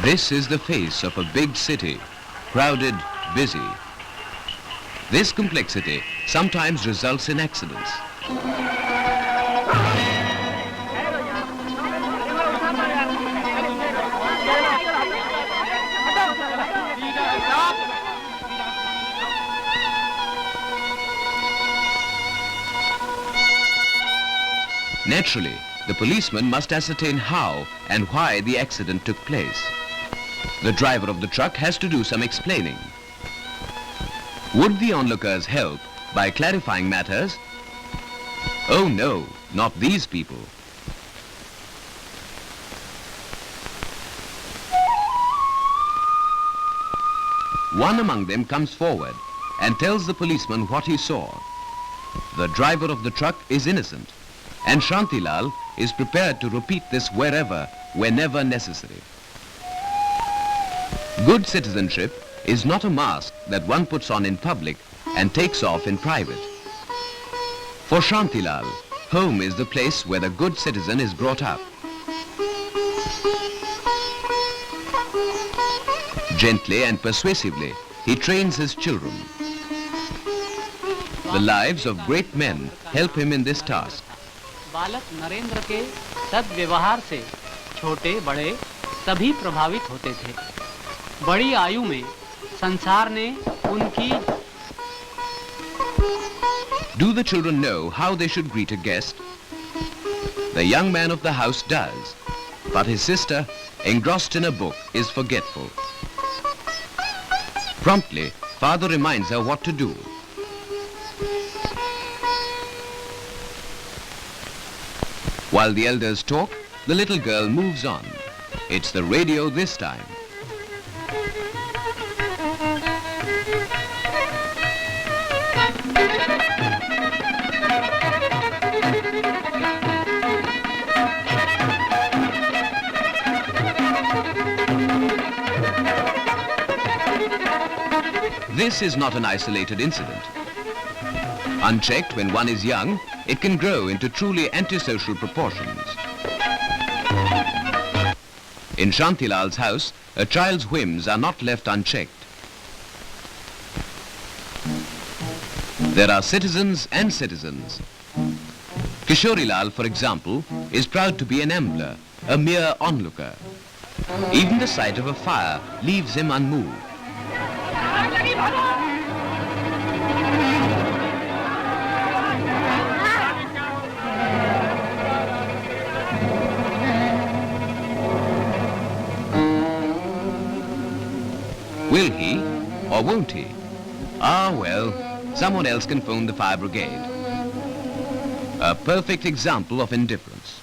This is the face of a big city, crowded, busy. This complexity sometimes results in accidents. Naturally, the policeman must ascertain how and why the accident took place. The driver of the truck has to do some explaining. Would the onlookers help by clarifying matters? Oh no, not these people. One among them comes forward and tells the policeman what he saw. The driver of the truck is innocent, and Shantilal is prepared to repeat this whenever necessary. Good citizenship is not a mask that one puts on in public and takes off in private. For Shantilal, home is the place where the good citizen is brought up. Gently and persuasively, he trains his children. The lives of great men help him in this task. बालक नरेंद्र के सद्व्यवहार से छोटे बड़े सभी प्रभावित होते थे। बड़ी आयु में संसार ने उनकी Do the children know how they should greet a guest? The young man of the house does, but his sister, engrossed in a book, is forgetful. Promptly, father reminds her what to do. While the elders talk, the little girl moves on. It's the radio this time. This is not an isolated incident. Unchecked when one is young, it can grow into truly antisocial proportions. In Shantilal's house, a child's whims are not left unchecked. There are citizens and citizens. Kishorilal, for example, is proud to be an ambler, a mere onlooker. Even the sight of a fire leaves him unmoved. Will he or won't he? Ah, well, someone else can phone the fire brigade. A perfect example of indifference.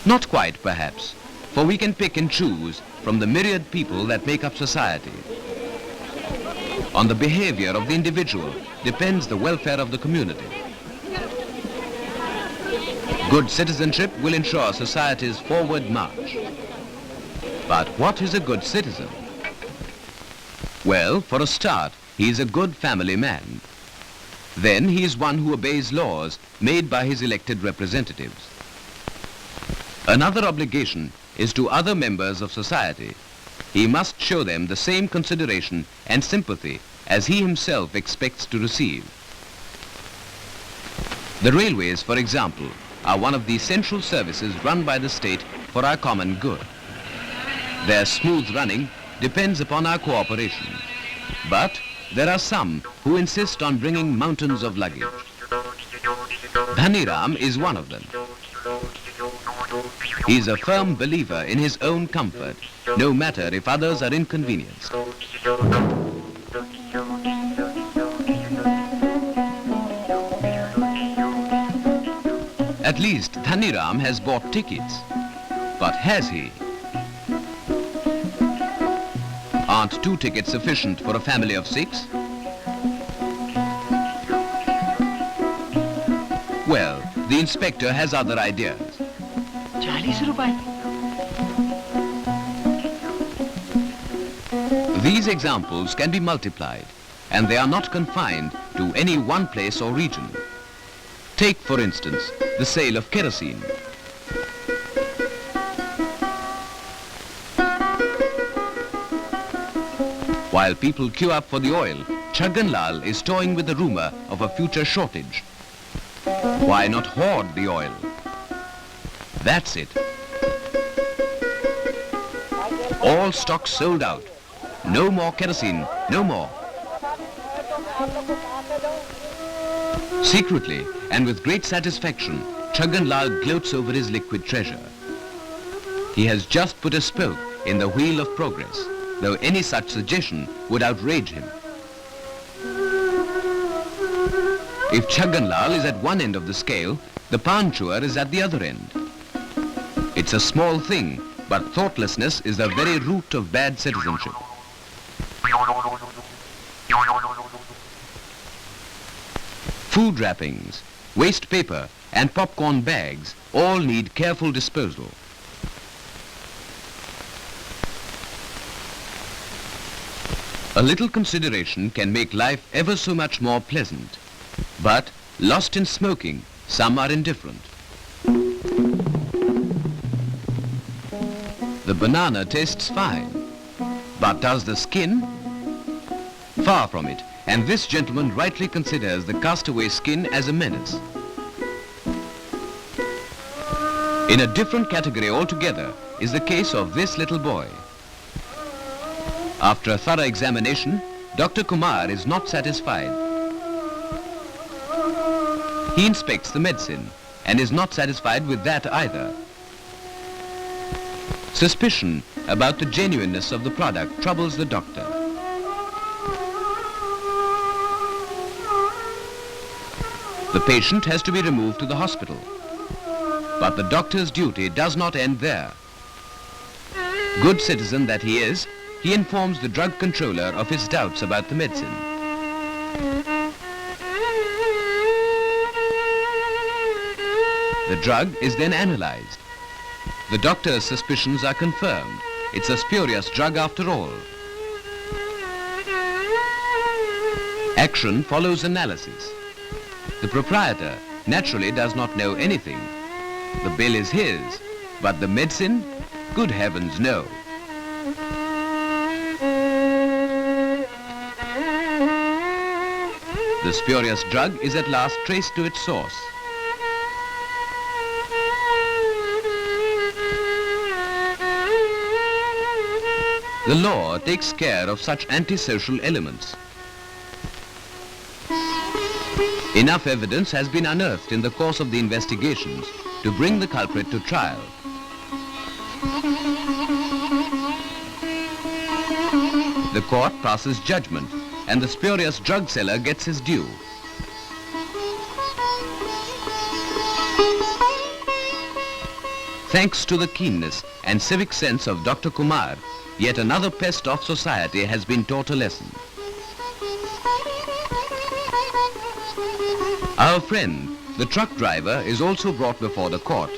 Not quite, perhaps, for we can pick and choose from the myriad people that make up society. On the behavior of the individual depends the welfare of the community. Good citizenship will ensure society's forward march. But what is a good citizen? Well, for a start, he is a good family man. Then he is one who obeys laws made by his elected representatives. Another obligation is to other members of society. He must show them the same consideration and sympathy as he himself expects to receive. The railways, for example, are one of the essential services run by the state for our common good. Their smooth running depends upon our cooperation. But there are some who insist on bringing mountains of luggage. Dhaniram is one of them. He is a firm believer in his own comfort, no matter if others are inconvenienced. At least Dhaniram has bought tickets. But has he? Aren't 2 tickets sufficient for a family of 6? Well, the inspector has other ideas. 40 रुपए. These examples can be multiplied, and they are not confined to any one place or region. Take, for instance, the sale of kerosene. While people queue up for the oil, Chaggan Lal is toying with the rumor of a future shortage. Why not hoard the oil? That's it. All stocks sold out. No more kerosene, no more. Secretly and with great satisfaction, Chaggan Lal gloats over his liquid treasure. He has just put a spoke in the wheel of progress, though any such suggestion would outrage him. If Chaggan Lal is at one end of the scale, the pan chewer is at the other end. It's a small thing, but thoughtlessness is the very root of bad citizenship. Food wrappings, waste paper and popcorn bags all need careful disposal. A little consideration can make life ever so much more pleasant. But, lost in smoking, some are indifferent. The banana tastes fine, but does the skin? Far from it, and this gentleman rightly considers the castaway skin as a menace. In a different category altogether is the case of this little boy. After a thorough examination, Dr. Kumar is not satisfied. He inspects the medicine and is not satisfied with that either. Suspicion about the genuineness of the product troubles the doctor. The patient has to be removed to the hospital. But the doctor's duty does not end there. Good citizen that he is, he informs the drug controller of his doubts about the medicine. The drug is then analyzed. The doctor's suspicions are confirmed. It's a spurious drug after all. Action follows analysis. The proprietor naturally does not know anything. The bill is his, but the medicine? Good heavens, no. The spurious drug is at last traced to its source. The law takes care of such antisocial elements. Enough evidence has been unearthed in the course of the investigations to bring the culprit to trial. The court passes judgment and the spurious drug seller gets his due. Thanks to the keenness and civic sense of Dr. Kumar, yet another pest of society has been taught a lesson. Our friend, the truck driver, is also brought before the court.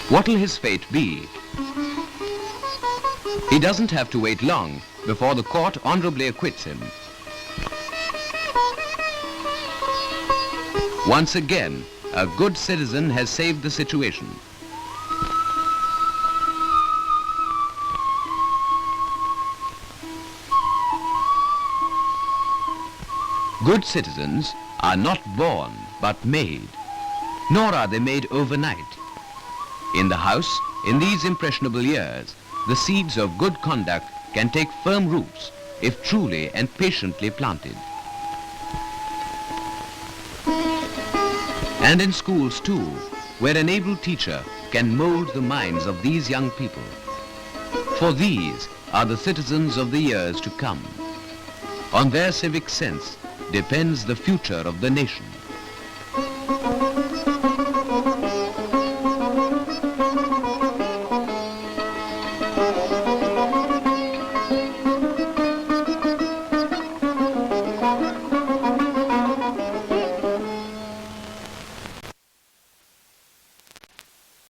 What'll his fate be? He doesn't have to wait long before the court honorably acquits him. Once again, a good citizen has saved the situation. Good citizens are not born but made, nor are they made overnight. In the house, in these impressionable years, the seeds of good conduct can take firm roots if truly and patiently planted. And in schools too, where an able teacher can mold the minds of these young people. For these are the citizens of the years to come. On their civic sense depends the future of the nation.